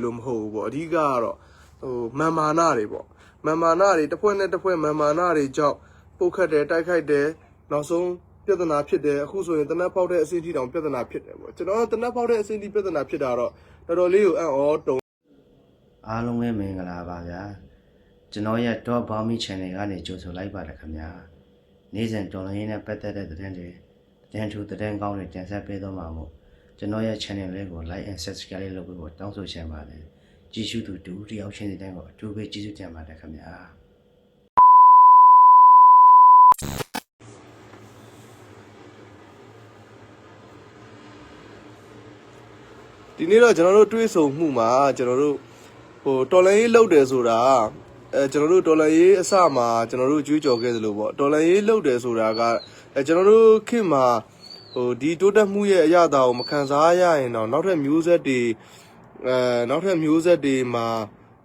လို့မဟုတ်ဘူးပေါ့အဓိကတော့မန်မာနာတွေပေါ့မန်မာနာတွေတစ်ဖွဲ့နဲ့တစ်ဖွဲ့မန်မာနာတွေကြောင့်ပုတ်ခတ်တယ်တိုက်ခိုက်တယ်နောက်ဆုံးပြဿနာဖြစ်တယ်အခုဆိုရင်တနက်ဖောက်တဲ့အဆင့်ထိတောင်ပြဿနာဖြစ်တယ်ပေါ့ကျွန်တော်တနက်ဖောက်တဲ့အဆင့်ထိပြဿနာဖြစ်တာတော့တော်တော်လေးကိုအံ့ဩတုံအားလုံးပဲမင်္ဂလာပါဗျာကျွန်တော်ရဲ့ Top Bombing Channel ကနေကြိုဆိုလိုက်ပါတယ်ခင်ဗျာနေ့စဉ်တော်လိုင်းနဲ့ပတ်သက်တဲ့သတင်းတွေသတင်းထူးသတင်းကောင်းတွေတင်ဆက်ပေးသွားမှာမို့ကျွန်တော်ရဲ့ channel လေးကို like and subscribe လုပ်ဖို့တောင်းဆိုချင်ပါတယ်ကြည့်ရှုသူတူတယောက်ချင်းစီတိုင်းကိုအထူးပဲကျေးဇူးတင်ပါတယ်ခင်ဗျာဒီနေ့တော့ကျွန်တော်တို့တွေးဆုံမှုမှာကျွန်တော်တို့တော်လိုင်းရေးလောက်တယ်ဆိုတာကျွန်တော်တို့တော်လိုင်းရေးအစမှာကျွန်တော်တို့ကြွေးကြော်ခဲ့သလိုပေါ့တော်လိုင်းရေးလောက်တယ်ဆိုတာကကျွန်တော်တို့ခေတ်မှာဒီတိုးတက်မှုရဲ့အရာတာကိုမခံစားရရင်တော့နောက်ထပ်မျိုးဆက်တွေမှာ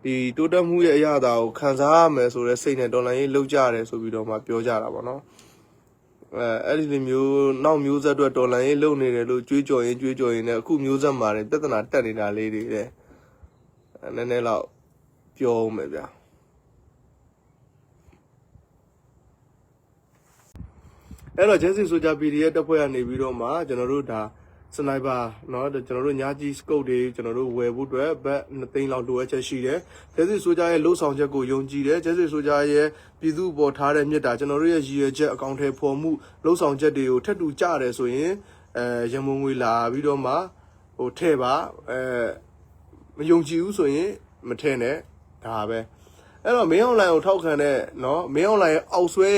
ဒီတိုးတက်မှုရဲ့အရာတာကိုခံစားရမယ်ဆိုတဲ့စိတ်နဲ့တော်လိုင်းရေးလောက်ကြတယ်ဆိုပြီးတော့မှပြောကြတာပေါ့နော်အဲ့ဒီလိုမျိုးနောက်မျိုးဆက်အတွက်တော်လိုင်းရေးလုပ်နေတယ်လို့ကြွေးကြော်ရင်နဲ့အခုမျိုးဆက်မှာပြဿနာတက်နေတာလေးတွေတဲ့နည်းနည်းတော့ပြောအောင်မယ်ဗျာအဲ့တော့ Jesse Soja PDF တပ်ဖွဲ့ကနေပြီးတော့မှကျွန်တော်တို့ဒါစနိုက်ပါเนาะကျွန်တော်တို့ညာကြီး scope တွေကျွန်တော်တို့ဝယ်ဖို့အတွက်ဘတ်2သိန်းလောက်လိုအပ်ချက်ရှိတယ် Jesse Soja ရဲ့လှုပ်ဆောင်ချက်ကိုယုံကြည်တယ် Jesse Soja ရဲ့ပြည်သူပေါ်ထားတဲ့မြစ်တာကျွန်တော်တို့ရဲ့ရည်ရွယ်ချက်အကောင့်ထဲပေါ်မှုလှုပ်ဆောင်ချက်တွေကိုထပ်တူကြတယ်ဆိုရင်ရမုံငွေလာပြီးတော့မှထဲ့ပါမယုံကြည်ဘူးဆိုရင်မထဲ့နဲ့ဒါပဲအဲ့တော့မင်းအွန်လိုင်းကိုထောက်ခံတဲ့เนาะမင်းအွန်လိုင်းရဲ့အောက်ဆွဲ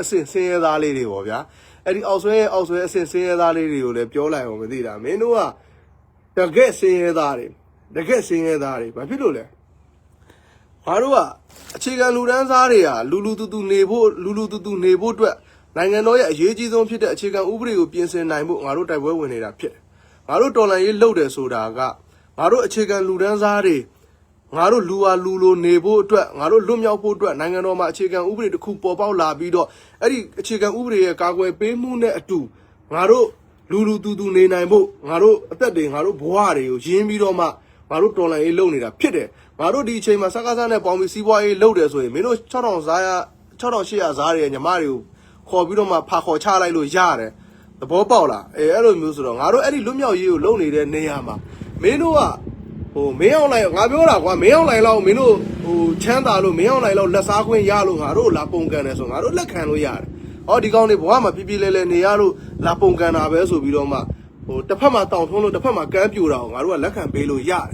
အဆင့်ဆင်းရဲသားလေးတွေပေါ့ဗျာအဲ့ဒီအောက်ဆွဲအဆင့်ဆင်းရဲသားလေးတွေကိုလည်းပြောလိုက်အောင်မသိတာမင်းတို့ကတကယ်ဆင်းရဲသားတွေဘာဖြစ်လို့လဲငါတို့ကအခြေခံလူတန်းစားတွေကလူတူတူနေဖို့အတွက်နိုင်ငံတော်ရဲ့အရေးကြီးဆုံးဖြစ်တဲ့အခြေခံဥပဒေကိုပြင်ဆင်နိုင်ဖို့ငါတို့တိုက်ပွဲဝင်နေတာဖြစ်တယ်ငါတို့တော်လှန်ရေးလုပ်တယ်ဆိုတာကငါတို့အခြေခံလူတန်းစားတွေငါတို့လူဟာလူလိုနေဖို့အတွက်ငါတို့လွတ်မြောက်ဖို့အတွက်နိုင်ငံတော်မှာအခြေခံဥပဒေတစ်ခုပေါ်ပေါက်လာပြီးတော့အဲ့ဒီအခြေခံဥပဒေရဲ့ကာကွယ်ပေးမှုနဲ့အတူငါတို့လူတူနေနိုင်ဖို့ငါတို့အသက်တွေငါတို့ဘဝတွေကိုရင်းပြီးတော့မှငါတို့တော်လှန်ရေးလုပ်နေတာဖြစ်တယ်ငါတို့ဒီအချိန်မှာစကားစားနဲ့ပေါင်းပြီးစီးပွားရေးလုပ်တယ်ဆိုရင်မင်းတို့6800ဇားတွေညီမတွေကိုခေါ်ပြီးတော့မှဖာခေါ်ချလိုက်လို့ရတယ်သဘောပေါက်လားအဲ့လိုမျိုးဆိုတော့ငါတို့အဲ့ဒီလွတ်မြောက်ရေးကိုလုပ်နေတဲ့နေရာမှာမင်းတို့ကမင်းအောင်လိုက်ငါပြောတာကွာမင်းအောင်လိုက်လောက်မင်းတို့ချမ်းသာလို့မင်းအောင်လိုက်လောက်လက်စားခွင့်ရလို့ငါတို့လာပုံကန်တယ်ဆိုငါတို့လက်ခံလို့ရတယ်ဟောဒီကောင်တွေဘဝမှာပြပြလဲနေရလို့လာပုံကန်တာပဲဆိုပြီးတော့မှတစ်ဖက်မှာတောင်ထုံးလို့တစ်ဖက်မှာကမ်းပြိုတာကိုငါတို့ကလက်ခံပေးလို့ရတယ်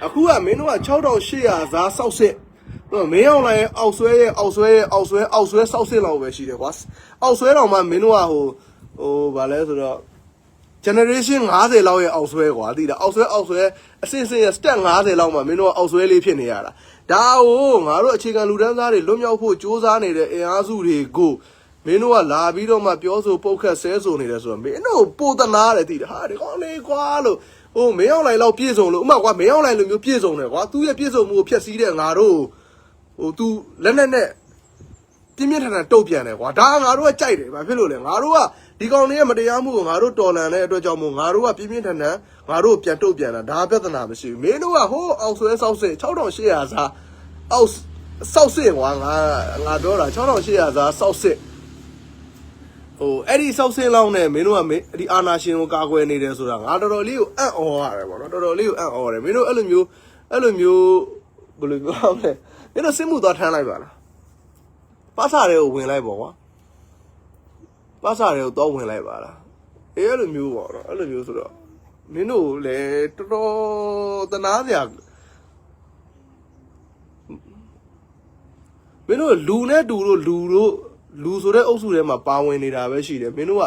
အခုကမင်းတို့က6800ဇာစောက်စစ်မင်းအောင်လိုက်အောက်ဆွဲစောက်စစ်လောက်ပဲရှိတယ်ကွာအောက်ဆွဲတော်မှာမင်းတို့ကဗာလဲဆိုတော့generation 50လောက်ရဲ့အောက်ဆွဲကွာသိလားအောက်ဆွဲအစင်ရဲ့ step 50လောက်မှာမင်းတို့ကအောက်ဆွဲလေးဖြစ်နေရတာဒါကိုငါတို့အခြေခံလူတန်းစားတွေလွတ်မြောက်ဖို့စ조사နေတဲ့အင်အားစုတွေကိုမင်းတို့ကလာပြီးတော့မှပြောဆိုပုတ်ခတ်ဆဲဆိုနေတယ်ဆိုတော့မင်းတို့ပိုတနာတယ်သိတယ်ဟာဒီကောင်းလေးကွာလို့မင်းအောင်လိုက်လောက်ပြည့်စုံလို့ဥမာကွာမင်းအောင်လိုက်လိုမျိုးပြည့်စုံတယ်ကွာသူ့ရဲ့ပြည့်စုံမှုကိုဖျက်ဆီးတဲ့ငါတို့သူလက်နဲ့ပြင်းထန်တုတ်ပြန်တယ်ကွာဒါငါတို့ကကြိုက်တယ်ဘာဖြစ်လို့လဲငါတို့ကဒီကောင်လေးရဲ့မတရားမှုကိုငါတို့တော်လှန်တဲ့အတွက်ကြောင့်မို့ငါတို့ကပြင်းထန်ငါတို့ပြန်တုတ်ပြန်တာဒါပြဿနာမရှိဘူးမင်းတို့ကအောက်ဆွဲစောက်စစ်6800ဇာအောက်စောက်စစ်ကွာငါပြောတာ6800ဇာစောက်စစ်အဲ့ဒီစောက်စစ်လောက်နဲ့မင်းတို့ကဒီအာနာရှင်ကိုကာကွယ်နေတယ်ဆိုတာငါတော်တော်လေးကိုအံ့ဩရတယ်ပေါ့နော်တော်တော်လေးကိုအံ့ဩတယ်မင်းတို့အဲ့လိုမျိုးဘယ်လိုပြောမလဲမင်းတို့စစ်မှုသွားထမ်းလိုက်ပါလားပါစာတွေကိုဝင်လိုက်ပေါ့ကွာပါစာတွေကိုတော့ဝင်လိုက်ပါလားအဲ့လိုမျိုးပေါ့နော်အဲ့လိုမျိုးဆိုတော့မင်းတို့လည်းတော်တော်တနာစရာမင်းတို့လူနဲ့တူလို့လူဆိုတဲ့အုပ်စုထဲမှာပါဝင်နေတာပဲရှိတယ်မင်းတို့က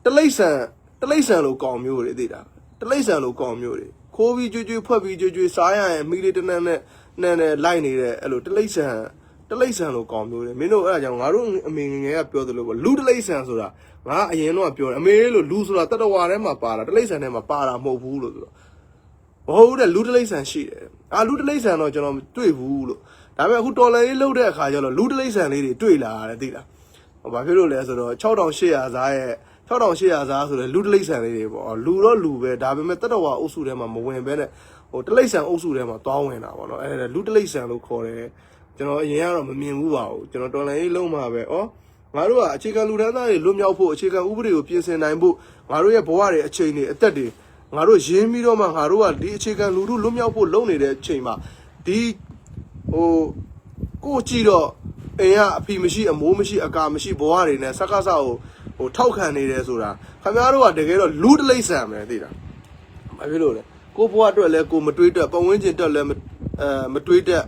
တလိษံလို့ကောင်းမျိုးတွေသိတာတလိษံလို့ကောင်းမျိုးတွေခိုးပြီးကြွေးဖွက်ပြီးကြွေးစားရရင်မိလေးတနက်နဲ့လိုက်နေတဲ့အဲ့လိုတလိษံလို့ကောင်းမျိုးတွေမင်းတို့အဲ့ဒါကြောင့်ငါတို့အမေငယ်ကပြောသလိုပေါ့လူတလိษံဆိုတာငါအရင်တော့ပြောတယ်အမေလို့လူဆိုတာတတဝါထဲမှာပါတာတလိษံထဲမှာပါတာမဟုတ်ဘူးလို့ဆိုတော့မဟုတ်တဲ့လူတလိษံရှိတယ်လူတလိษံတော့ကျွန်တော်မတွေ့ဘူးလို့ဒါပေမဲ့အခုတော်လှန်ရေးလုပ်တဲ့အခါကျတော့လူတလိษံလေးတွေတွေ့လာတယ်သိလားဘာဖြစ်လို့လဲဆိုတော့6800ဇာရဲ့6800ဇာဆိုတဲ့လူတလိษံလေးတွေပေါ့လူတော့လူပဲဒါပေမဲ့တတဝါအုပ်စုထဲမှာမဝင်ဘဲနဲ့ တလိမ့်ဆန်အုပ်စုထဲမှာတွားဝင်တာပေါ့နော်လူတလိမ့်ဆန်လို့ခေါ်တယ်ကျွန်တော်အရင်ကတော့မမြင်ဘူးပါဘူးကျွန်တော်တော်လိုင်းရေးလုံးမှာပဲငါတို့ကအခြေခံလူတန်းသားတွေလွတ်မြောက်ဖို့အခြေခံဥပဒေကိုပြင်ဆင်နိုင်ဖို့ငါတို့ရဲ့ဘဝတွေအချိန်တွေအသက်တွေငါတို့ရင်းပြီးတော့မှငါတို့ကဒီအခြေခံလူထုလွတ်မြောက်ဖို့လုပ်နေတဲ့အချိန်မှာဒီကိုကြည့်တော့အိမ်ကအဖီမရှိအမိုးမရှိအကာမရှိဘဝတွေနဲ့စက္ကစကိုထောက်ခံနေတယ်ဆိုတာခင်ဗျားတို့ကတကယ်တော့လူတလိမ့်ဆန်ပဲသိတာမဖြစ်လို့လေကိုဘဝအတွက်လဲကိုမတွေးတက်ပတ်ဝန်းကျင်အတွက်လဲမတွေးတက်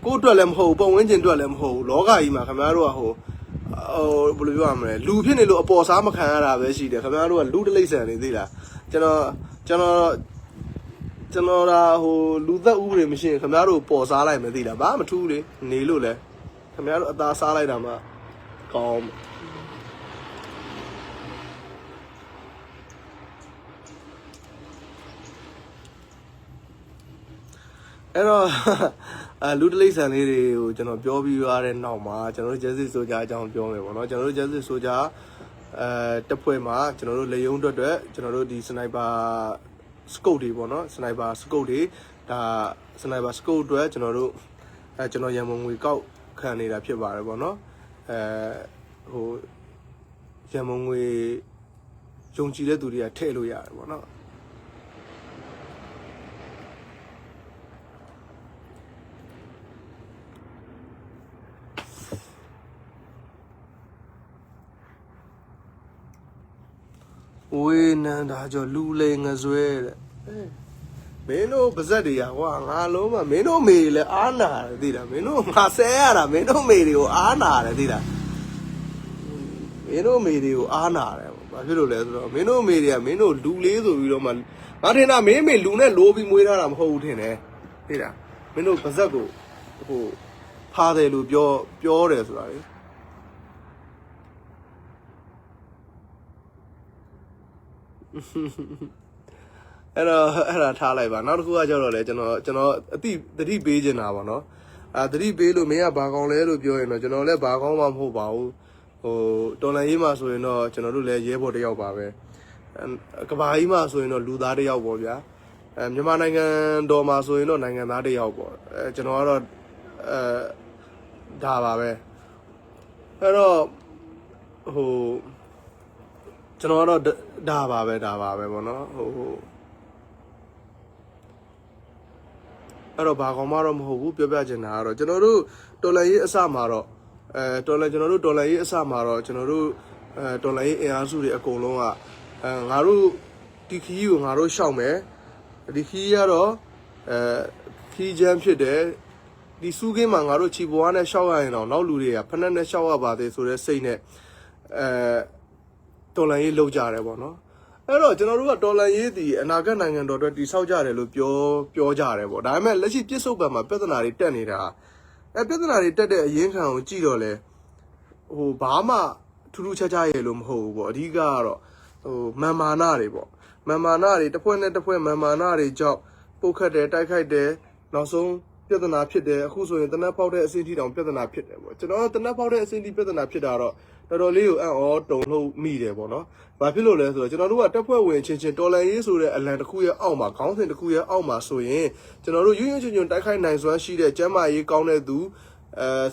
ကိုအတွက်လည်းမဟုတ်ပတ်ဝန်းကျင်အတွက်လည်းမဟုတ်လောကကြီးမှာခင်ဗျားတို့ကဘယ်လိုပြောရမလဲလူဖြစ်နေလို့အပေါ်စားမခံရတာပဲရှိတယ်ခင်ဗျားတို့ကလူတလိမ့်ဆန်နေသိလားကျွန်တော်ဒါလူသက်ဥပဒေမရှိရင်ခင်ဗျားတို့ပေါ်စားလိုက်မယ်သိလားဘာမထူးလေနေလို့လဲခင်ဗျားတို့အသားစားလိုက်တာမှကောင်းအဲ့တော့လူတလိမ့်ဆန်လေးတွေကိုကျွန်တော်ပြောပြီးရတဲ့နောက်မှာကျွန်တော်တို့ Justice Soldier အကြောင်းပြောမယ်ပေါ့နော်ကျွန်တော်တို့ Justice Soldier တပ်ဖွဲ့မှာကျွန်တော်တို့လေယုံအတွက်ကျွန်တော်တို့ဒီ Sniper Scope တွေပေါ့နော် Sniper Scope တွေဒါ Sniper Scope အတွက်ကျွန်တော်တို့ကျွန်တော်ရန်မုံငွေကောက်ခံနေတာဖြစ်ပါတယ်ပေါ့နော်ရန်မုံငွေယုံကြည်တဲ့သူတွေကထည့်လို့ရတယ်ပေါ့နော်ဝေးနန္ဒာကျော်လူလေငဆွဲတဲ့မင်းတို့ပါဇက်တွေကကွာငါလုံးမမင်းတို့မေတွေလည်းအားနာတယ်သိလားမင်းတို့ငါဆဲရတာမင်းတို့မေတွေကိုအားနာတယ်သိလားမင်းတို့မေတွေကိုအားနာတယ်ဘာဖြစ်လို့လဲဆိုတော့မင်းတို့မေတွေကမင်းတို့လူလေးဆိုပြီးတော့မှငါထင်တာမင်းမေလူနဲ့လိုပြီးမွေးထားတာမဟုတ်ဘူးထင်တယ်သိလားမင်းတို့ပါဇက်ကိုဖားတယ်လို့ပြောတယ်ဆိုတာလေအဲ့ဒါထားလိုက်ပါနောက်တစ်ခုကကျတော့လေကျွန်တော်အတိသတိပေးချင်တာပေါ့နော်သတိပေးလို့မင်းကဘာကောင်းလဲလို့ပြောရင်တော့ကျွန်တော်လည်းဘာကောင်းမှမဟုတ်ပါဘူးတော်လန်ရေးမှာဆိုရင်တော့ကျွန်တော်တို့လည်းရဲဘော်တစ်ယောက်ပါပဲကဘာကြီးမှာဆိုရင်တော့လူသားတစ်ယောက်ပေါ့ဗျာမြန်မာနိုင်ငံတော်မှာဆိုရင်တော့နိုင်ငံသားတစ်ယောက်ပေါ့ကျွန်တော်ကတော့ဒါပါပဲအဲ့တော့ကျွန်တော်ကတော့ဒါပါပဲပေါ့နော်အဲ့တော့ဘာကောင်မှတော့မဟုတ်ဘူးပြောပြချင်တာကတော့ကျွန်တော်တို့တော်လန်ရေးအစမှာတော့ကျွန်တော်တို့တော်လန်ရေးအစမှာတော့ကျွန်တော်တို့တော်လန်ရေးအင်အားစုတွေအကုန်လုံးကငါတို့ဒီခီးကိုငါတို့ရှောက်မယ်ဒီခီးကတော့ခီးချမ်းဖြစ်တယ်ဒီစူးကင်းမှာငါတို့ခြေပွားနဲ့ရှောက်ရရင်တော့နောက်လူတွေကဖက်နဲ့ရှောက်ရပါသေးဆိုတဲ့စိတ်နဲ့တော်လန်ရေးလောက်ကြတယ်ပေါ့နော်အဲ့တော့ကျွန်တော်တို့ကတော်လန်ရေးဒီအနာဂတ်နိုင်ငံတော်အတွက်တည်ဆောက်ကြတယ်လို့ပြောကြတယ်ပေါ့ဒါပေမဲ့လက်ရှိပြစ်စုံပံမှာပြဿနာတွေတက်နေတာပြဿနာတွေတက်တဲ့အရင်းခံကိုကြည့်တော့လဲဘာမှထူးထူးခြားခြားရဲ့လို့မဟုတ်ဘူးပေါ့အဓိကကတော့မန်မာနာတွေပေါ့မန်မာနာတွေတစ်ဖွဲ့နဲ့တစ်ဖွဲ့မန်မာနာတွေကြောင့်ပုတ်ခတ်တယ်တိုက်ခိုက်တယ်နောက်ဆုံးပြဿနာဖြစ်တယ်အခုဆိုရင်တနက်ပေါက်တဲ့အဆင့်ထိတောင်ပြဿနာဖြစ်တယ်ပေါ့ကျွန်တော်တနက်ပေါက်တဲ့အဆင့်ထိပြဿနာဖြစ်တာတော့တော်တော်လေးကိုအံ့ဩတုန်လှုပ်မိတယ်ပေါ့နော်။ဘာဖြစ်လို့လဲဆိုတော့ကျွန်တော်တို့ကတက်ဖွဲ့ဝင်ချင်းတော်လန်ရေးဆိုတဲ့အလံတစ်ခုရဲ့အောက်မှာခေါင်းစဉ်တစ်ခုရဲ့အောက်မှာဆိုရင်ကျွန်တော်တို့ရွရွချွန်တိုက်ခိုက်နိုင်စွမ်းရှိတဲ့ကျမ်းမာရေးကောင်းတဲ့သူ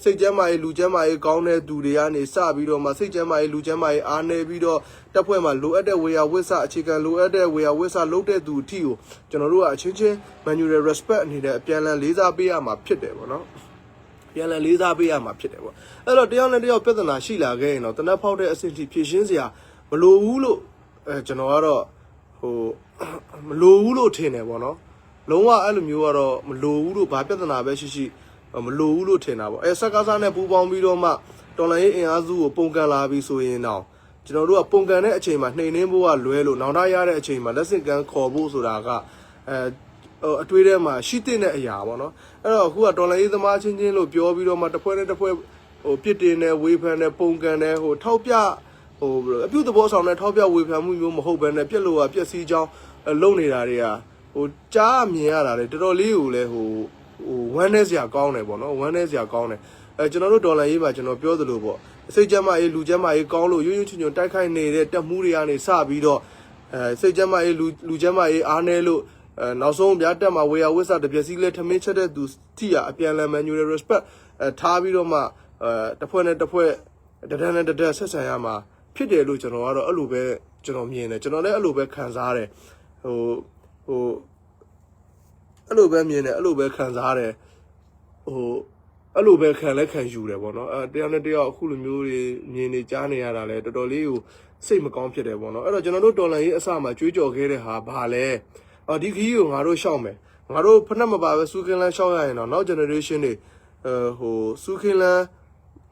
စိတ်ကျမ်းမာရေးလူကျမ်းမာရေးကောင်းတဲ့သူတွေကနေစပြီးတော့မှစိတ်ကျမ်းမာရေးလူကျမ်းမာရေးအားနေပြီးတော့တက်ဖွဲ့မှာလိုအပ်တဲ့ဝေယဝစ္စအခြေခံလိုအပ်တဲ့ဝေယဝစ္စလုပ်တဲ့သူအထိကိုကျွန်တော်တို့ကအချင်းချင်း manual respect အနေနဲ့အပြန်လည်လေးစားပေးရမှာဖြစ်တယ်ပေါ့နော်။ပြန်လည်လေးစားပေးရမှာဖြစ်တယ်ပေါ့အဲ့တော့တယောက်နဲ့တယောက်ပြဿနာရှိလာခဲ့ရင်တော့တနက်ဖောက်တဲ့အဆင့်ထိဖြည့်ရှင်းစရာမလိုဘူးလို့ကျွန်တော်ကတော့မလိုဘူးလို့ထင်တယ်ပေါ့နော်လုံးဝအဲ့လိုမျိုးကတော့မလိုဘူးလို့ဘာပြဿနာပဲရှိမလိုဘူးလို့ထင်တာပေါ့စကားစားနဲ့ပူပေါင်းပြီးတော့မှတော်လိုင်းရေးအင်အားစုကိုပုံကန်လာပြီးဆိုရင်တော့ကျွန်တော်တို့ကပုံကန်တဲ့အချိန်မှာနှိမ်နှင်းဖို့ကလွဲလို့နောက်သားရတဲ့အချိန်မှာလက်ဆင့်ကမ်းခေါ်ဖို့ဆိုတာကအတွေးထဲမှာရှိတဲ့အရာပေါ့နော်အဲ့တော့အခုကတော်လိုင်းရေးသမားချင်းလို့ပြောပြီးတော့မှတစ်ဖွဲ့နဲ့တစ်ဖွဲ့ပြစ်တင်တယ်ဝေဖန်တယ်ပုံကန်တယ်ထောက်ပြအပြုသဘောဆောင်တဲ့ထောက်ပြဝေဖန်မှုမျိုးမဟုတ်ဘဲနဲ့ပြက်လို့ပြက်စီးကြောင်းလုံနေတာတွေကကြားမြင်ရတာလေတော်တော်လေးကိုလည်းဝမ်းနည်းစရာကောင်းတယ်ပေါ့နော်ဝမ်းနည်းစရာကောင်းတယ်ကျွန်တော်တို့ဒေါ်လာရေးမှာကျွန်တော်ပြောသလိုပေါ့စိတ်ကျမ်းမာရေးလူကျမ်းမာရေးကောင်းလို့ရွရွချွန်တိုက်ခိုက်နေတဲ့တက်မှုတွေကနေစပြီးတော့စိတ်ကျမ်းမာရေးလူကျမ်းမာရေးအားနည်းလို့ နောက်ဆုံးဗျာတက်မှာဝေယဝစ်စာတပြက်စီလဲထမင်းချက်တဲ့သူတိရအပြန်လန် manual respect ထားပြီးတော့မှတစ်ဖွဲ့နဲ့တစ်ဖွဲ့တဒန်းနဲ့တဒန်းဆက်ဆံရမှာဖြစ်တယ်လို့ကျွန်တော်ကတော့အဲ့လိုပဲကျွန်တော်မြင်တယ်ကျွန်တော်လည်းအဲ့လိုပဲခံစားရတယ်ဟိုအဲ့လိုပဲမြင်တယ်အဲ့လိုပဲခံစားရတယ်အဲ့လိုပဲခံလဲခံယူတယ်ပေါ့နော်တယောက်နဲ့တယောက်အခုလိုမျိုးတွေမြင်နေကြားနေရတာလဲတော်တော်လေးကိုစိတ်မကောင်းဖြစ်တယ်ပေါ့နော်အဲ့တော့ကျွန်တော်တို့တော်လန်ရေးအစမှာကြွေးကြော်ခဲ့တဲ့ဟာဘာလဲဒီခီးကိုငါတို့ရှောက်မယ်ငါတို့ဖက်နှက်မပါပဲစူးခင်းလန်းရှောက်ရရင်တော့နောက် generation တွေစူးခင်းလန်း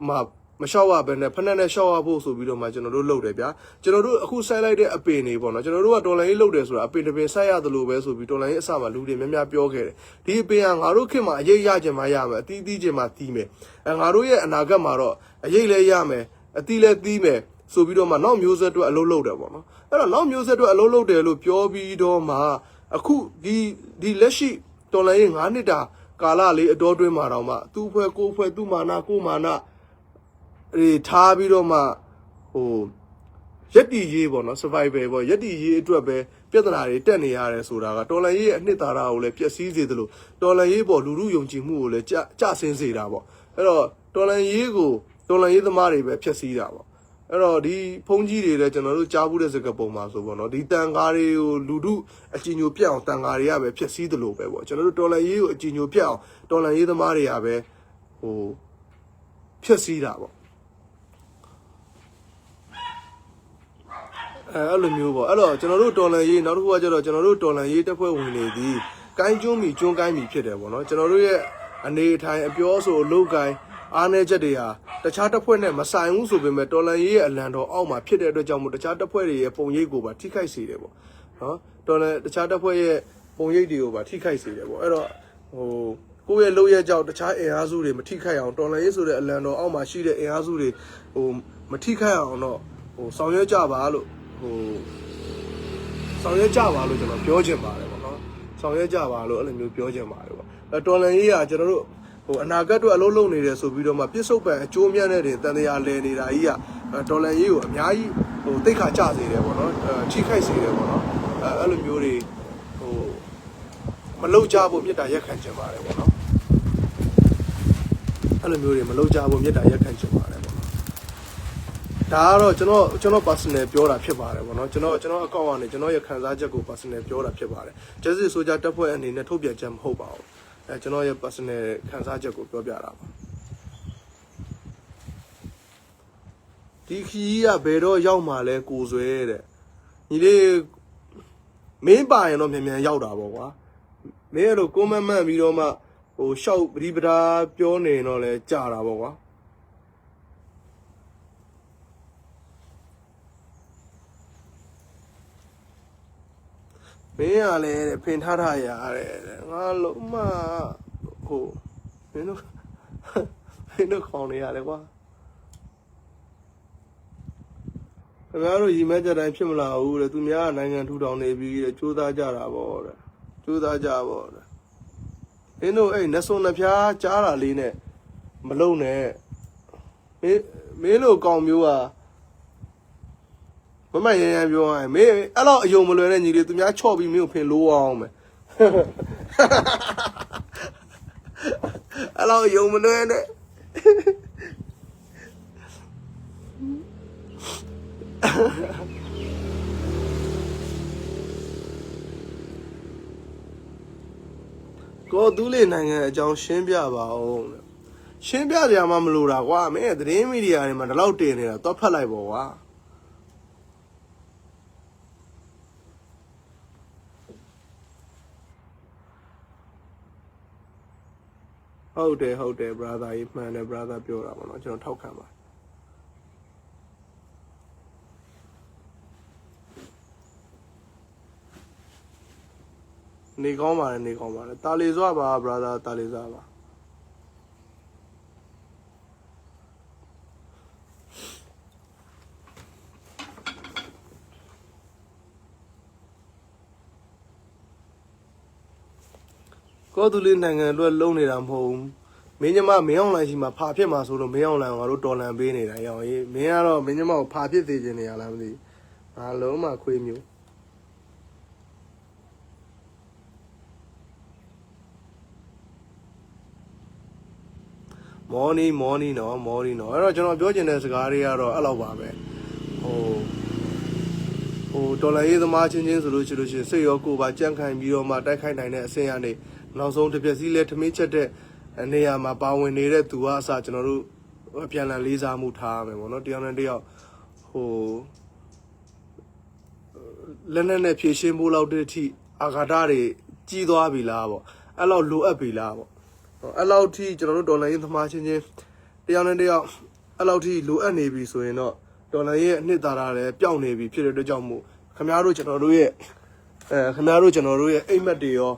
မှာမလျှောက်ရဘဲနဲ့ဖက်နှက်နဲ့ရှောက်ရဖို့ဆိုပြီးတော့မှကျွန်တော်တို့လုပ်တယ်ဗျာကျွန်တော်တို့အခုစိုက်လိုက်တဲ့အပင်တွေပေါ့နော်ကျွန်တော်တို့ကတော်လန်ရေးလုပ်တယ်ဆိုတာအပင်တစ်ပင်စိုက်ရတယ်လို့ပဲဆိုပြီးတော်လန်ရေးအစမှာလူတွေများများပြောခဲ့တယ်ဒီအပင်ကငါတို့ခင်မှာအရေးရကြမှာရမယ်အသီးသီးချင်မှာသီးမယ်ငါတို့ရဲ့အနာဂတ်မှာတော့အရေးလည်းရမယ်အသီးလည်းသီးမယ်ဆိုပြီးတော့မှနောက်မျိုးဆက်အတွက်အလုပ်လုပ်တယ်ပေါ့နော်အဲ့တော့နောက်မျိုးဆက်အတွက်အလုပ်လုပ်တယ်လို့ပြောပြီးတော့မှအခုဒီလက်ရှိတော်လန်ရေး9နှစ်တာကာလလေးအတော်တွင်းမှာတော့မှသူ့ဖွဲ့ကိုဖွဲ့သူ့မာနာကိုမာနာထားပြီးတော့မှရက်တီရေးပေါ့နော် survival ပေါ့ရက်တီရေးအတွက်ပဲပြဿနာတွေတက်နေရတယ်ဆိုတာကတော်လန်ရေးရဲ့အနှစ်သာရကိုလည်းပျက်စီးစေသလိုတော်လန်ရေးပေါ်လူမှုယုံကြည်မှုကိုလည်းကျဆင်းစေတာပေါ့အဲ့တော့တော်လန်ရေးကိုတော်လန်ရေးသမားတွေပဲဖျက်ဆီးတာပေါ့အဲ့တော့ဒီဖုန်းကြီးတွေလည်းကျွန်တော်တို့ကြားဘူးတဲ့စကားပုံမှာဆိုပေါ့နော်ဒီတန်ကားတွေကိုလူထုအကြည်ညိုပြတ်အောင်တန်ကားတွေကပဲဖျက်ဆီးသလိုပဲပေါ့ကျွန်တော်တို့တော်လန်ရေးကိုအကြည်ညိုပြတ်အောင်တော်လန်ရေးသမားတွေကပဲဖျက်ဆီးတာပေါ့အဲ့လိုမျိုးပေါ့အဲ့တော့ကျွန်တော်တို့တော်လန်ရေးနောက်တစ်ခုကကျတော့ကျွန်တော်တို့တော်လန်ရေးတက်ဖွဲ့ဝင်နေသည်ကိုင်းကျွန်းမီကျွန်းကိုင်းမီဖြစ်တယ်ပေါ့နော်ကျွန်တော်တို့ရဲ့အနေအထိုင်အပြောဆိုအလုပ်ကိုင်းအားနည်းချက်တွေဟာတခြားတပ်ဖွဲ့နဲ့မဆိုင်ဘူးဆိုပေမဲ့တော်လန်ရေးရဲ့အလံတော်အောက်မှာဖြစ်တဲ့အတွက်ကြောင့်မို့တခြားတပ်ဖွဲ့တွေရဲ့ပုံရိပ်ကိုပါထိခိုက်စေတယ်ပေါ့နော်တော်လန်တခြားတပ်ဖွဲ့ရဲ့ပုံရိပ်တွေကိုပါထိခိုက်စေတယ်ပေါ့အဲ့တော့ကိုယ့်ရဲ့လုပ်ရကြောက်တခြားအင်အားစုတွေမထိခိုက်အောင်တော်လန်ရေးဆိုတဲ့အလံတော်အောက်မှာရှိတဲ့အင်အားစုတွေမထိခိုက်အောင်တော့ဆောင်ရွက်ကြပါလို့ဆောင်ရွက်ကြပါလို့ကျွန်တော်ပြောချင်ပါတယ်ပေါ့နော်ဆောင်ရွက်ကြပါလို့အဲ့လိုမျိုးပြောချင်ပါတယ်ပေါ့တော်လန်ရေးကကျွန်တော်တို့အနာဂတ်အတွက်အလုပ်လုပ်နေတယ်ဆိုပြီးတော့မှပြစ်စုံပံအကျိုးမြတ်တဲ့တန်တရားလဲနေတာကြီးကတော်လန်ရေးကိုအများကြီးတိတ်ခါကျစေတယ်ပေါ့နော်ထိခိုက်စေတယ်ပေါ့နော်အဲ့လိုမျိုးတွေမလုပ်ကြဖို့မြစ်တာရက်ခံချင်ပါတယ်ပေါ့နော်အဲ့လိုမျိုးတွေမလုပ်ကြဖို့မြစ်တာရက်ခံချင်ပါတယ်ပေါ့နော်ဒါကတော့ကျွန်တော် personal ပြောတာဖြစ်ပါတယ်ပေါ့နော်ကျွန်တော်အကောင့်ကနေကျွန်တော်ရဲ့ခံစားချက်ကို personal ပြောတာဖြစ်ပါတယ် Justice Soldier တပ်ဖွဲ့အနေနဲ့ထုတ်ပြန်ချက်မဟုတ်ပါဘူးကျွန်တော်ရဲ့ personal ခံစားချက်ကိုပြောပြတာပါဒီခီးကဘယ်တော့ရောက်မှလဲကိုဆွဲတဲ့ညီလေးမင်းပါရင်တော့မြန်မြန်ရောက်တာပေါ့ကွာမင်းအဲ့လိုကိုမမှန်ပြီးတော့မှရှောက်ပရိပဒါပြောနေတော့လဲကြာတာပေါ့ကွာမင်းကလည်းဖင်ထားထားရတဲ့ငါလုံးမမင်းတို့ခေါင်းနေရတယ်ကွာခင်ဗျားတို့ရီမဲကြတိုင်းဖြစ်မလာဘူးတဲ့သူများနိုင်ငံထူထောင်နေပြီးတဲ့ကြိုးစားကြတာပေါ့တဲ့ကြိုးစားကြပေါ့တဲ့မင်းတို့အဲ့နတ်စွန်နှဖျားကြားတာလေးနဲ့မလုံနဲ့မင်းတို့ကောင်မျိုးကမမရရန်ပြောရရင်မင်းအဲ့လောက်အယုံမလွယ်တဲ့ညီလေးသူများချော့ပြီးမင်းကိုဖင်လို့အောင်မယ်အဲ့လောက်အယုံမလွယ်နဲ့ကိုသူလေးနိုင်ငံအကြောင်းရှင်းပြပါဦးရှင်းပြကြမှာမလို့တာကွာမင်းရဲ့သတင်းမီဒီယာတွေမှာဒီလောက်တင်နေတာတော့ဖတ်လိုက်ပေါ့ကွာဟုတ်တယ် brother ကြီးမှန်တယ် brother ပြောတာပေါ့နော်ကျွန်တော်ထောက်ခံပါနေကောင်းပါတယ်တာလီစွာပါ brother တာလီစွာပါကိုသူလေးနိုင်ငံအတွက်လုံးနေတာမဟုတ်ဘူးမင်းညမမင်းအောင်လိုင်းရှိမှာဖာဖြစ်မှာဆိုလို့မင်းအောင်လိုင်းငါတို့တော်လန်ပေးနေတာရောင်ရေးမင်းကတော့မင်းညမကိုဖာဖြစ်သေးခြင်းနေရလားမသိငါလုံးမခွေးမျိုး မော်နီနော်အဲ့တော့ကျွန်တော်ပြောချင်တဲ့စကားတွေကတော့အဲ့လောက်ပါပဲဒေါ်လာရေးသမားချင်းဆိုလို့ရှိရင်စိတ်ရောကိုယ်ပါကြန့်ခိုင်ပြီးတော့မှတိုက်ခိုက်နိုင်တဲ့အဆင့်ကနေနောက်ဆုံးတစ်ပြက်စီးလဲထမင်းချက်တဲ့နေရာမှာပါဝင်နေတဲ့သူကအစကျွန်တော်တို့အပြန်လည်လေးစားမှုထားရမယ်ပေါ့နော်တယောက်နဲ့တယောက်လက်နဲ့ဖြည့်ရှင်းဖို့လောက်တဲ့အထိအာဃာတတွေကြီးသွားပြီလားပေါ့အဲ့လောက်လိုအပ်ပြီလားပေါ့အဲ့လောက်ထိကျွန်တော်တို့ဒေါ်လာရေးသမားချင်းတယောက်နဲ့တယောက်အဲ့လောက်ထိလိုအပ်နေပြီဆိုရင်တော့ဒေါ်လာရဲ့အနှစ်သာရလည်းပျောက်နေပြီဖြစ်တဲ့အတွက်ကြောင့်မို့ခင်ဗျားတို့ကျွန်တော်တို့ရဲ့အိမ်မက်တွေရော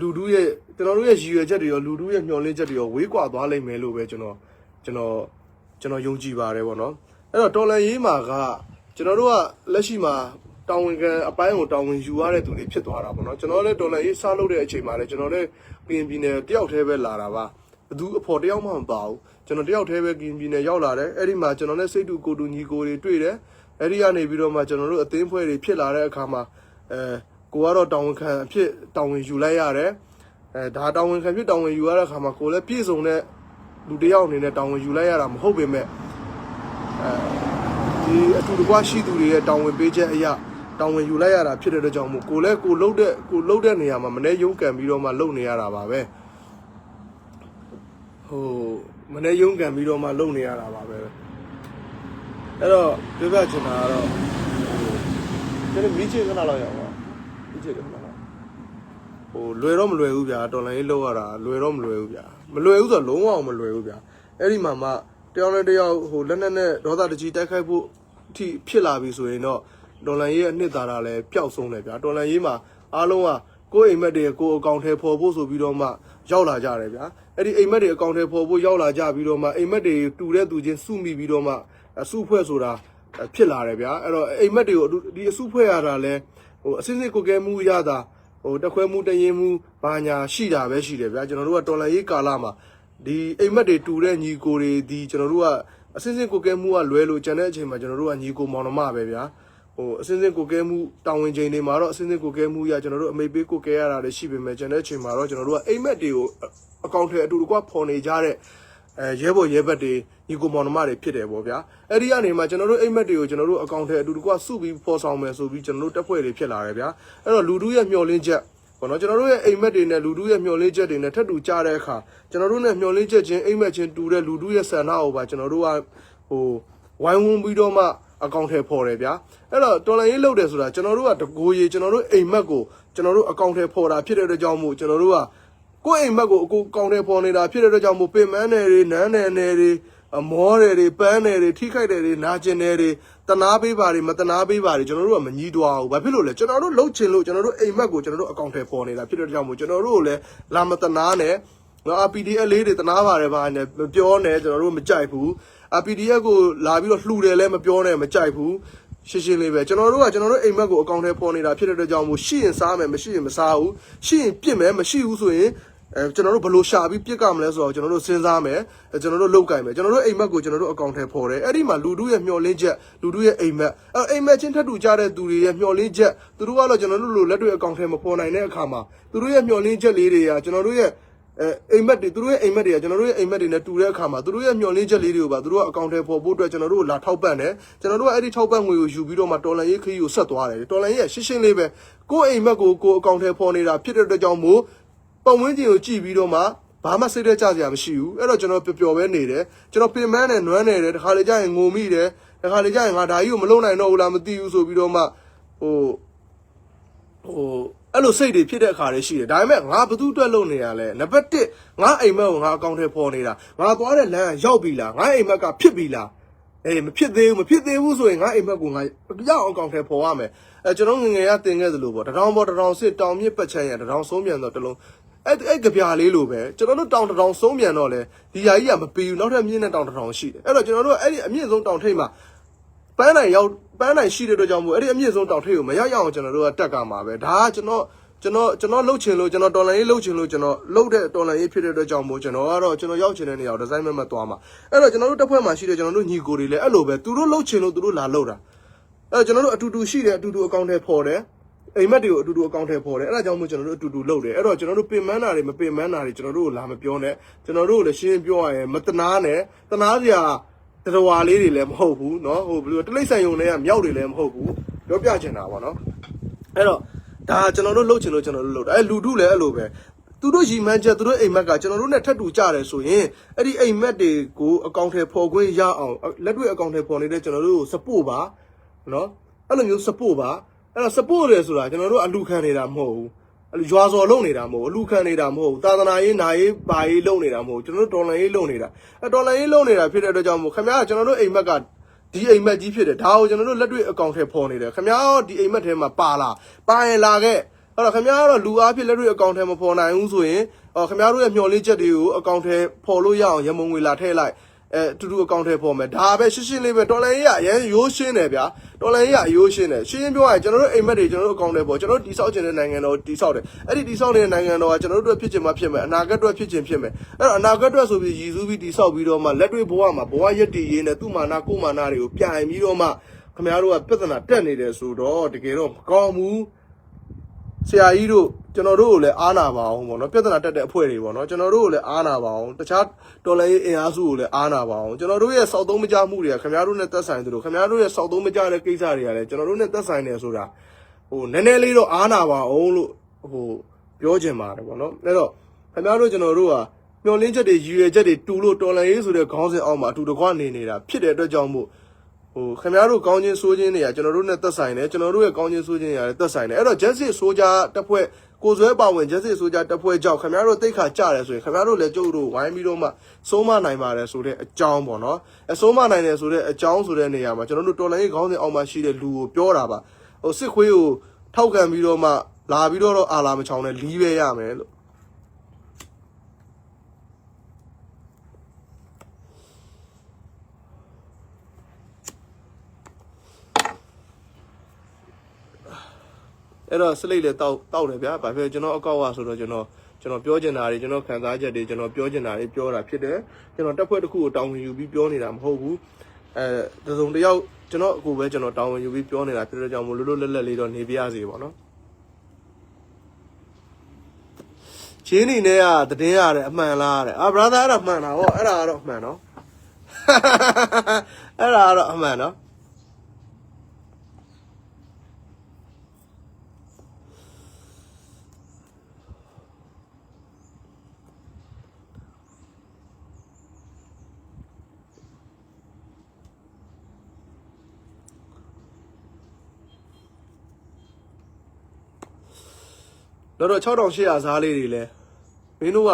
လူတို့ရဲ့ကျွန်တော်တို့ရဲ့ရည်ရွယ်ချက်တွေရောလူတို့ရဲ့မျှော်လင့်ချက်တွေရောဝေးကွာသွားလိမ့်မယ်လို့ပဲကျွန်တော်ယုံကြည်ပါတယ်ပေါ့နော်အဲ့တော့တော်လန်ရေးမှာကကျွန်တော်တို့ကလက်ရှိမှာတာဝန်ခံအပိုင်းကိုတာဝန်ယူရတဲ့သူတွေဖြစ်သွားတာပေါ့နော်ကျွန်တော်လည်းတော်လန်ရေးစားလုပ်တဲ့အချိန်မှာလည်းကျွန်တော်လည်းကရင်ပြည်နယ်တယောက်တည်းပဲလာတာပါဘသူအဖို့တယောက်မှမပါဘူးကျွန်တော်တယောက်တည်းပဲကရင်ပြည်နယ်ရောက်လာတယ်အဲ့ဒီမှာကျွန်တော်လည်းစိတ်တူကိုတူညီကိုတွေတွေ့တယ်အဲ့ဒီကနေပြီးတော့မှကျွန်တော်တို့အသင်းဖွဲ့တွေဖြစ်လာတဲ့အခါမှာကိုကတော့တာဝန်ခံအဖြစ်တာဝန်ယူလိုက်ရတယ်ဒါတာဝန်ခံဖြစ်တာဝန်ယူရတဲ့အခါမှာကိုလည်းပြည့်စုံတဲ့လူတစ်ယောက်အနေနဲ့တာဝန်ယူလိုက်ရတာမဟုတ်ပေမဲ့ဒီအတူတကွရှိသူတွေရဲ့တာဝန်ပေးချက်အရာတာဝန်ယူလိုက်ရတာဖြစ်တဲ့အတွက်ကြောင့်မို့ကိုလည်းကိုလှုပ်တဲ့နေရာမှာမနေ့ရုံးကန်ပြီးတော့မှလှုပ်နေရတာပါပဲမနေ့ရုံးကန်ပြီးတော့မှလှုပ်နေရတာပါပဲအဲ့တော့ပြောပြချင်တာကတော့ကျွန်တော်မိချေခဏလောက်ရအောင်မိချေခဏလောက်လွယ်တော့မလွယ်ဘူးဗျာတော်လိုင်းလောက်ရတာလွယ်တော့မလွယ်ဘူးဗျာမလွယ်ဘူးဆိုတော့လုံးဝမလွယ်ဘူးဗျာအဲ့ဒီမှာမှတယောက်နဲ့တယောက်လက်နဲ့ဒေါသတကြီးတိုက်ခိုက်ဖို့အထိဖြစ်လာပြီဆိုရင်တော့တော်လိုင်းရဲ့အနှစ်သာရလည်းပျောက်ဆုံးတယ်ဗျာတော်လိုင်းရေးမှာအားလုံးကကိုယ်အိမ်မက်တွေကိုအကောင့်ထဲပေါ်ဖို့ဆိုပြီးတော့မှရောက်လာကြတယ်ဗျာအဲ့ဒီအိမ်မက်တွေအကောင့်ထဲပေါ်ဖို့ရောက်လာကြပြီးတော့မှအိမ်မက်တွေတူတဲ့သူချင်းစုမိပြီးတော့မှအစုဖွဲ့ဆိုတာဖြစ်လာတယ်ဗျာအဲ့တော့အိမ်မက်တွေကိုဒီအစုဖွဲ့ရတာလဲအစစ်စစ်ကိုကဲမှုရတာတခွဲမှုတရင်မှုဘာညာရှိတာပဲရှိတယ်ဗျာကျွန်တော်တို့ကတော်လန်ရေးကာလမှာဒီအိမ်မက်တွေတူတဲ့ညီကိုတွေဒီကျွန်တော်တို့ကအစစ်စစ်ကိုကဲမှုကလွဲလို့ကျန်တဲ့အချိန်မှာကျွန်တော်တို့ကညီကိုမောင်နှမပဲဗျာအစစ်စစ်ကိုကဲမှုတာဝန်ချိန်တွေမှာတော့အစစ်စစ်ကိုကဲမှုရကျွန်တော်တို့အမိပေးကိုကဲရတာလည်းရှိပေမဲ့ကျန်တဲ့အချိန်မှာတော့ကျွန်တော်တို့ကအိမ်မက်တွေကိုအကောင့်ထဲအတူတကွဖော်နေကြတဲ့ရဲဘော်ရဲဘက်တွေညီကိုမောင်နှမတွေဖြစ်တယ်ပေါ့ဗျာအဲ့ဒီကနေမှကျွန်တော်တို့အိမ်မက်တွေကိုကျွန်တော်တို့အကောင့်ထဲအတူတကွစုပြီးဖော်ဆောင်မယ်ဆိုပြီးကျွန်တော်တို့တက်ဖွဲ့တွေဖြစ်လာတယ်ဗျာအဲ့တော့လူတို့ရဲ့မျှော်လင့်ချက်ပေါ့နော်ကျွန်တော်တို့ရဲ့အိမ်မက်တွေနဲ့လူတို့ရဲ့မျှော်လင့်ချက်တွေနဲ့ထပ်တူကြတဲ့အခါကျွန်တော်တို့နဲ့မျှော်လင့်ချက်ချင်းအိမ်မက်ချင်းတူတဲ့လူတို့ရဲ့ဆန္ဒကိုပါကျွန်တော်တို့ကဝိုင်းဝန်းပြီးတော့မှအကောင့်ထဲဖော်တယ်ဗျာအဲ့တော့တော်လိုင်းရေးလုပ်တယ်ဆိုတာကျွန်တော်တို့ကတကိုယ်ကြီးကျွန်တော်တို့အိမ်မက်ကိုကျွန်တော်တို့အကောင့်ထဲဖော်တာဖြစ်တဲ့အတွက်ကြောင့်မို့ကျွန်တော်တို့ကကိုယ့်အိမ်မက်ကိုအကောင့်ထဲဖော်နေတာဖြစ်တဲ့အတွက်ကြောင့်မို့ပင်မန်းနယ်တွေနန်းနယ်တွေမောတယ်တွေပန်းတယ်တွေထိခိုက်တယ်တွေနာကျင်တယ်တွေတနာပေးပါတွေမတနာပေးပါတွေကျွန်တော်တို့ကမညီးတွားဘူးဘာဖြစ်လို့လဲကျွန်တော်တို့လှုပ်ချင်လို့ကျွန်တော်တို့အိမ်မက်ကိုကျွန်တော်တို့အကောင့်ထဲပေါ်နေတာဖြစ်တဲ့ကြောင့်မို့ကျွန်တော်တို့ကိုလည်းလာမတနာနဲ့PDF လေးတွေတနာပါတယ်ဗျာနဲ့မပြောနဲ့ကျွန်တော်တို့မကြိုက်ဘူးPDF ကိုလာပြီးတော့လှူတယ်လည်းမပြောနဲ့မကြိုက်ဘူးရှင်းရှင်းလေးပဲကျွန်တော်တို့ကကျွန်တော်တို့အိမ်မက်ကိုအကောင့်ထဲပေါ်နေတာဖြစ်တဲ့အတွက်ကြောင့်မို့ရှိရင်စားမယ်မရှိရင်မစားဘူးရှိရင်ပြစ်မယ်မရှိဘူးဆိုရင်ကျွန်တော်တို့ဘယ်လိုရှာပြီးပြစ်ကမလဲဆိုတော့ကျွန်တော်တို့စဉ်းစားမယ်ကျွန်တော်တို့လုပ်ကြိုင်မယ်ကျွန်တော်တို့အိမ်မက်ကိုကျွန်တော်တို့အကောင့်ထဲပေါ်တယ်အဲ့ဒီမှာလူတို့ရဲ့မျှော်လင့်ချက်လူတို့ရဲ့အိမ်မက်အိမ်မက်ချင်းထပ်တူကြတဲ့သူတွေရဲ့မျှော်လင့်ချက်သူတို့ကတော့ကျွန်တော်တို့လိုလက်တွေအကောင့်ထဲမပေါ်နိုင်တဲ့အခါမှာသူတို့ရဲ့မျှော်လင့်ချက်လေးတွေကကျွန်တော်တို့ရဲ့အိမ်မက်တွေသူတို့ရဲ့အိမ်မက်တွေကကျွန်တော်တို့ရဲ့အိမ်မက်တွေနဲ့တူတဲ့အခါမှာသူတို့ရဲ့မျှော်လင့်ချက်လေးတွေကိုပါသူတို့ကအကောင့်ထဲပေါ်ဖို့အတွက်ကျွန်တော်တို့လာထောက်ပံ့တယ်ကျွန်တော်တို့ကအဲ့ဒီထောက်ပံ့ငွေကိုယူပြီးတော့မှတော်လန်ရေးခရီးကိုဆက်သွားတယ်တော်လန်ရေးရှင်းရှင်းလေးပဲကိုယ့်အိမ်မက်ကိုကိုယ်အကောင့်ထဲပေါ်နေတာဖြစ်တဲ့အတွက်ကြောင့်မို့ပတ်ဝန်းကျင်ကိုကြည့်ပြီးတော့မှဘာမှစိတ်ထဲကြစရာမရှိဘူးအဲ့တော့ကျွန်တော်ပျော်ပဲနေတယ်ကျွန်တော်ပင်မနဲ့နွမ်းနေတယ်တခါလေကြာရင်ငုံမိတယ်တခါလေကြာရင်ငါဒါကြီးကိုမလုံနိုင်တော့ဘူးလားမသိဘူးဆိုပြီးတော့မှအဲ့လိုစိတ်တွေဖြစ်တဲ့အခါတွေရှိတယ်ဒါပေမဲ့ငါဘသူအတွက်လုံနေရလဲနံပါတ်1ငါအိမ်မက်ကိုငါအကောင့်ထဲပေါ်နေတာငါသွားတဲ့လမ်းရောက်ပြီလားငါအိမ်မက်ကဖြစ်ပြီလားမဖြစ်သေးဘူးဆိုရင်ငါအိမ်မက်ကိုငါရောက်အောင်အကောင့်ထဲပေါ်ရမယ်ကျွန်တော်ငငယ်ရတင်ခဲ့သလိုပေါ့တထောင်ပေါ်တထောင်စစ်တောင်မြစ်ပတ်ချမ်းရတထောင်ဆုံးပြန်တော့တလုံးအဲ့ကြပြလေးလိုပဲကျွန်တော်တို့တောင်တထောင်ဆုံးပြန်တော့လေဒီယာကြီးကမပြီးဘူးနောက်ထပ်မြင့်တဲ့တောင်တထောင်ရှိတယ်အဲ့တော့ကျွန်တော်တို့အဲ့ဒီအမြင့်ဆုံးတောင်ထိပ်မှာပန်းနိုင်ရှိတဲ့အတွက်ကြောင့်မို့အဲ့ဒီအမြင့်ဆုံးတောင်ထိပ်ကိုမရောက်ရအောင်ကျွန်တော်တို့ကတက်ကမှာပဲဒါကကျွန်တော်လှုပ်ချင်လို့ကျွန်တော်တော်လန်ရေးလှုပ်ချင်လို့ကျွန်တော်လှုပ်တဲ့တော်လန်ရေးဖြစ်တဲ့အတွက်ကြောင့်မို့ကျွန်တော်ကတော့ကျွန်တော်ရောက်ချင်တဲ့နေရာကိုဒီဇိုင်းမဲ့သွားမှာအဲ့တော့ကျွန်တော်တို့တစ်ဖွဲ့မှာရှိတဲ့ကျွန်တော်တို့ညီကိုတွေလည်းအဲ့လိုပဲသူတို့လှုပ်ချင်လို့သူတို့လာလှုပ်တာအဲ့ကျွန်တော်တို့အတူတူရှိတယ်အတူတူအကောင့်ထဲပေါ်တယ် အိမ်မက်တွေကိုအတူတူအကောင့်ထဲပေါ်တယ်အဲ့ဒါကြောင့်မို့ကျွန်တော်တို့အတူတူလုပ်တယ်အဲ့တော့ကျွန်တော်တို့ပင်မတာတွေမပင်မတာတွေကျွန်တော်တို့လာမပြောနဲ့ကျွန်တော်တို့လည်းရှင်းပြောရရင်မတနာနဲ့တနာစရာတရဝါလေးတွေလည်းမဟုတ်ဘူးเนาะဟိုဘယ်လိုတလိပ်ဆိုင်ယုံတွေကမြောက်တွေလည်းမဟုတ်ဘူးပြောပြချင်တာပေါ့နော်အဲ့တော့ဒါကျွန်တော်တို့လုပ်ချင်လို့ကျွန်တော်တို့လုပ်တာအဲ့လူထုလည်းအဲ့လိုပဲသူတို့ရီမန်းချက်သူတို့အိမ်မက်ကကျွန်တော်တို့နဲ့ထပ်တူကြတယ်ဆိုရင်အဲ့ဒီအိမ်မက်တွေကိုအကောင့်ထဲပေါ်ခွင့်ရအောင်လက်တွေ့အကောင့်ထဲပေါ်နေတဲ့ကျွန်တော်တို့ support ပါเนาะအဲ့လိုမျိုး support ပါအဲ့တော့ support တယ်ဆိုတာကျွန်တော်တို့အလူခံနေတာမဟုတ်ဘူးအဲ့လိုရွာစော်လုပ်နေတာမဟုတ်ဘူးအလူခံနေတာမဟုတ်ဘူးသာသနာရေးနာရေးဘာရေးလုပ်နေတာမဟုတ်ဘူးကျွန်တော်တို့တော်လှန်ရေးလုပ်နေတာအဲ့တော်လှန်ရေးလုပ်နေတာဖြစ်တဲ့အတွက်ကြောင့်မို့ခင်ဗျားကကျွန်တော်တို့အိမ်မက်ကဒီအိမ်မက်ကြီးဖြစ်တယ်ဒါကိုကျွန်တော်တို့လက်တွေ့အကောင့်ထဲပေါ်နေတယ်ခင်ဗျားရောဒီအိမ်မက်ထဲမှာပါရင်လာခဲ့အဲ့တော့ခင်ဗျားကတော့လူအားဖြင့်လက်တွေ့အကောင့်ထဲမပေါ်နိုင်ဘူးဆိုရင်ခင်ဗျားတို့ရဲ့မျှော်လင့်ချက်တွေကိုအကောင့်ထဲပေါ်လို့ရအောင်ရမုံငွေလာထည့်လိုက်တူတူအကောင့်ထဲပေါ်မယ်ဒါပဲရှင်းရှင်းလေးပဲတော်လိုင်းရေးရရိုးရှင်းတယ်ဗျာတော်လိုင်းရေးရရိုးရှင်းတယ်ရှင်းပြောရရင်ကျွန်တော်တို့အိမ်မက်တွေကျွန်တော်တို့အကောင့်ထဲပေါ်ကျွန်တော်တို့တိဆောက်ခြင်းတဲ့နိုင်ငံတော်တိဆောက်တယ်အဲ့ဒီတိဆောက်နေတဲ့နိုင်ငံတော်ကကျွန်တော်တို့အတွက်ဖြစ်ခြင်းမဖြစ်မယ်အနာဂတ်အတွက်ဖြစ်ခြင်းဖြစ်မယ်အဲ့တော့အနာဂတ်အတွက်ဆိုပြီးရည်စူးပြီးတိဆောက်ပြီးတော့မှလက်တွေ့ဘဝမှာဘဝရက်တည်ရေးနဲ့သူ့မာနကိုယ်မာနတွေကိုပြိုင်ပြီးတော့မှခင်ဗျားတို့ကပြဿနာတက်နေတယ်ဆိုတော့တကယ်တော့မကောင်းဘူးဆရာကြီးတို့ကျွန်တော်တို့ကိုလည်းအားနာပါအောင်ပေါ့နော်ပြဿနာတက်တဲ့အဖွဲ့တွေပေါ့နော်ကျွန်တော်တို့ကိုလည်းအားနာပါအောင်တခြားတော်လှန်ရေးအင်အားစုကိုလည်းအားနာပါအောင်ကျွန်တော်တို့ရဲ့စောက်သုံးမကြမှုတွေကခင်ဗျားတို့နဲ့သက်ဆိုင်သလိုခင်ဗျားတို့ရဲ့စောက်သုံးမကြတဲ့ကိစ္စတွေကလည်းကျွန်တော်တို့နဲ့သက်ဆိုင်တယ်ဆိုတာဟိုနည်းနည်းလေးတော့အားနာပါအောင်လို့ဟိုပြောချင်ပါတယ်ပေါ့နော်အဲ့တော့ခင်ဗျားတို့ကျွန်တော်တို့ကမျောလင်းချက်တွေရည်ရွယ်ချက်တွေတူလို့တော်လှန်ရေးဆိုတဲ့ခေါင်းစဉ်အောက်မှာအတူတကွနေနေတာဖြစ်တဲ့အတွက်ကြောင့်မို့ခင်ဗျားတို့ကောင်းချင်းဆိုးချင်းတွေကကျွန်တော်တို့နဲ့သက်ဆိုင်တယ်ကျွန်တော်တို့ရဲ့ကောင်းချင်းဆိုးချင်းတွေလည်းသက်ဆိုင်တယ်အဲ့တော့ Justice Soldier တပ်ဖွဲ့ကိုစွဲပါဝင် Justice Soldier တပ်ဖွဲ့ကြောင့်ခင်ဗျားတို့တိတ်ခါကြတယ်ဆိုရင်ခင်ဗျားတို့လည်းကျုပ်တို့ဝိုင်းပြီးတော့မှစိုးမနိုင်ပါတယ်ဆိုတဲ့အကြောင်းပေါ့နော်စိုးမနိုင်တယ်ဆိုတဲ့အကြောင်းဆိုတဲ့နေရာမှာကျွန်တော်တို့တော်လိုင်းရေးခေါင်းစဉ်အောက်မှာရှိတဲ့လူကိုပြောတာပါစစ်ခွေးကိုထောက်ခံပြီးတော့မှလာပြီးတော့အာလာမချောင်းနဲ့လီးပဲရမယ်လို့အဲ့တော့စလိတ်လည်းတောက်တယ်ဗျာဘာဖြစ်ကျွန်တော်အကောက်ရဆိုတော့ကျွန်တော်ပြောချင်တာတွေကျွန်တော်ခံစားချက်တွေကျွန်တော်ပြောချင်တာတွေပြောတာဖြစ်တယ်ကျွန်တော်တက်ဖွဲ့တစ်ခုကိုတောင်းဝင်ယူပြီးပြောနေတာမဟုတ်ဘူးတစုံတစ်ယောက်ကျွန်တော်အခုပဲကျွန်တော်တောင်းဝင်ယူပြီးပြောနေတာဖြစ်တဲ့ကြောင့်မို့လွတ်လွတ်လပ်လပ်လေးတော့နေပြရစီပေါ့နော်ချင်းနေနဲ့ကတည်င်းရတယ်အမှန်လားတဲ့brother အဲ့ဒါမှန်တာဟောအဲ့ဒါကတော့အမှန်နော်အဲ့ဒါကတော့အမှန်နော်တော့6800ဈားလေးတွေလဲမင်းတို့က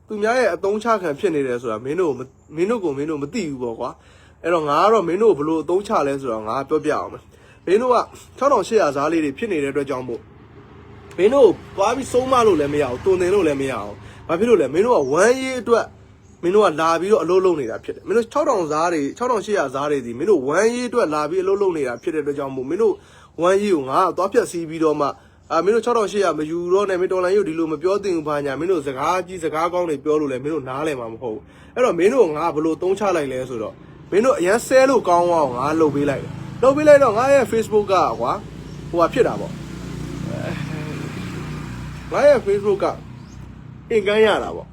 သူများရဲ့အသုံးချခံဖြစ်နေတယ်ဆိုတာမင်းတို့မသိဘူးပေါ့ကွာအဲ့တော့ငါကတော့မင်းတို့ဘလို့အသုံးချလဲဆိုတော့ငါပြောပြအောင်မယ်မင်းတို့က6800ဈားလေးတွေဖြစ်နေတဲ့အတွက်ကြောင့်မို့မင်းတို့သွားပြီးဆုံးမလို့လည်းမရအောင်တုံတင်လို့လည်းမရအောင်ဘာဖြစ်လို့လဲမင်းတို့က1 year အတွက်မင်းတို့ကလာပြီးတော့အလုပ်လုပ်နေတာဖြစ်တယ်မင်းတို့6000ဈားတွေ6800ဈားတွေဒီမင်းတို့1 year အတွက်လာပြီးအလုပ်လုပ်နေတာဖြစ်တဲ့အတွက်ကြောင့်မို့မင်းတို့1 year ကိုငါကသွားဖြတ်စီးပြီးတော့မှမင်းတို့6800မယူတော့နဲ့မင်းတော်လိုင်းရုပ်ဒီလိုမပြောသင့်ဘူးဘာညာမင်းတို့စကားကြီးစကားကောင်းတွေပြောလို့လဲမင်းတို့နားလည်မှာမဟုတ်ဘူးအဲ့တော့မင်းတို့ငါဘလို့သုံးချလိုက်လဲဆိုတော့မင်းတို့အရန်ဆဲလို့ကောင်းအောင်ငါလှုပ်ပေးလိုက်တယ်လှုပ်ပေးလိုက်တော့ငါရဲ့ Facebook ကကွာဟိုဟာဖြစ်တာပေါ့ငါရဲ့ Facebook ကအင်ကန်းရတာပေါ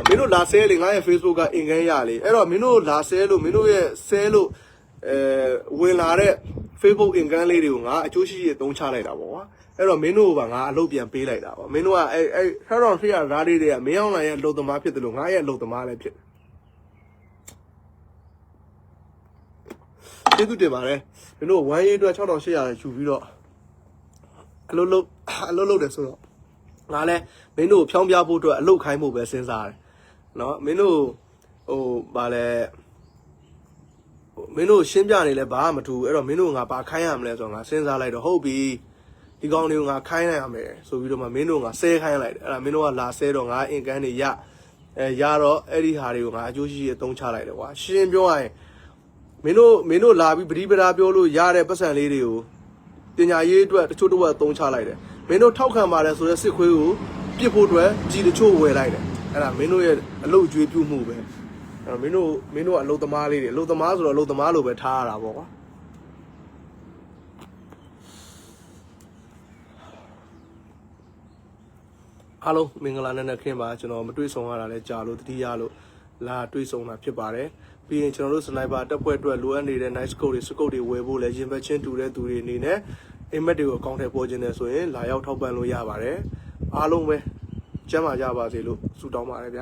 ့မင်းတို့လာဆဲလေငါရဲ့ Facebook ကအင်ကန်းရလေအဲ့တော့မင်းတို့လာဆဲလို့မင်းတို့ရဲ့ဆဲလို့ဝင်လာတဲ့Facebook အင်ကန်လေးတွေကိုငါအကျိုးရှိရှိသုံးချလိုက်တာပေါ့ကွာအဲ့တော့မင်းတို့ကငါအလုပ်ပြန်ပေးလိုက်တာပေါ့မင်းတို့ကအဲ့6800ဓာတ်လေးတွေကမင်းအောင်လိုက်ရဲ့အလုပ်သမားဖြစ်တယ်လို့ငါရဲ့အလုပ်သမားလည်းဖြစ်ကျေးဇူးတင်ပါတယ်မင်းတို့1 year အတွက်6800ယူပြီးတော့အလုပ်လုပ်တယ်ဆိုတော့ငါလည်းမင်းတို့ဖြောင်းပြဖို့အတွက်အလုပ်ခိုင်းဖို့ပဲစဉ်းစားတယ်နော်မင်းတို့ဗာလဲမင်းတို့ရှင်းပြနေလဲဘာမှမထူအဲ့တော့မင်းတို့ငါဘာခိုင်းရမလဲဆိုတော့ငါစဉ်းစားလိုက်တော့ဟုတ်ပြီဒီကောင်တွေကိုငါခိုင်းလိုက်ရမယ်ဆိုပြီးတော့မှမင်းတို့ငါဆဲခိုင်းလိုက်တယ်အဲ့ဒါမင်းတို့ကလာဆဲတော့ငါအင်ကန်တွေရတော့အဲ့ဒီဟာတွေကိုငါအကျိုးရှိရှိအသုံးချလိုက်တယ်ကွာရှင်းပြောရရင်မင်းတို့လာပြီးပရိပဒါပြောလို့ရတဲ့ပတ်စံလေးတွေကိုပညာရေးအတွက်တချို့တော့အသုံးချလိုက်တယ်မင်းတို့ထောက်ခံပါတယ်ဆိုတဲ့စစ်ခွေးကိုပြစ်ဖို့အတွက်ကြီးတချို့ဝယ်လိုက်တယ်အဲ့ဒါမင်းတို့ရဲ့အလုပ်အကျွေးပြုမှုပဲမင်းတို့ကအလုပ်သမားလေးတွေအလုပ်သမားဆိုတော့အလုပ်သမားလိုပဲထားရတာပေါ့ကွာ အားလုံးမင်္ဂလာနဲ့ခင်ပါကျွန်တော်မတွေ့ဆုံရတာလဲကြာလို့တတိယလို့လာတွေ့ဆုံတာဖြစ်ပါတယ်ပြီးရင်ကျွန်တော်တို့စနိုက်ပါတက်ပွဲအတွက်လိုအပ်နေတဲ့ nice code တွေ scope တွေဝယ်ဖို့လဲရင်ဘတ်ချင်းတူတဲ့သူတွေအနေနဲ့အိမ်မက်တွေကိုအကောင့်ထဲပေါ်ခြင်းနဲ့ဆိုရင်လာရောက်ထောက်ပံ့လို့ရပါတယ်အားလုံးပဲကျမ်းမာကြပါစေလို့ဆုတောင်းပါတယ်ဗျ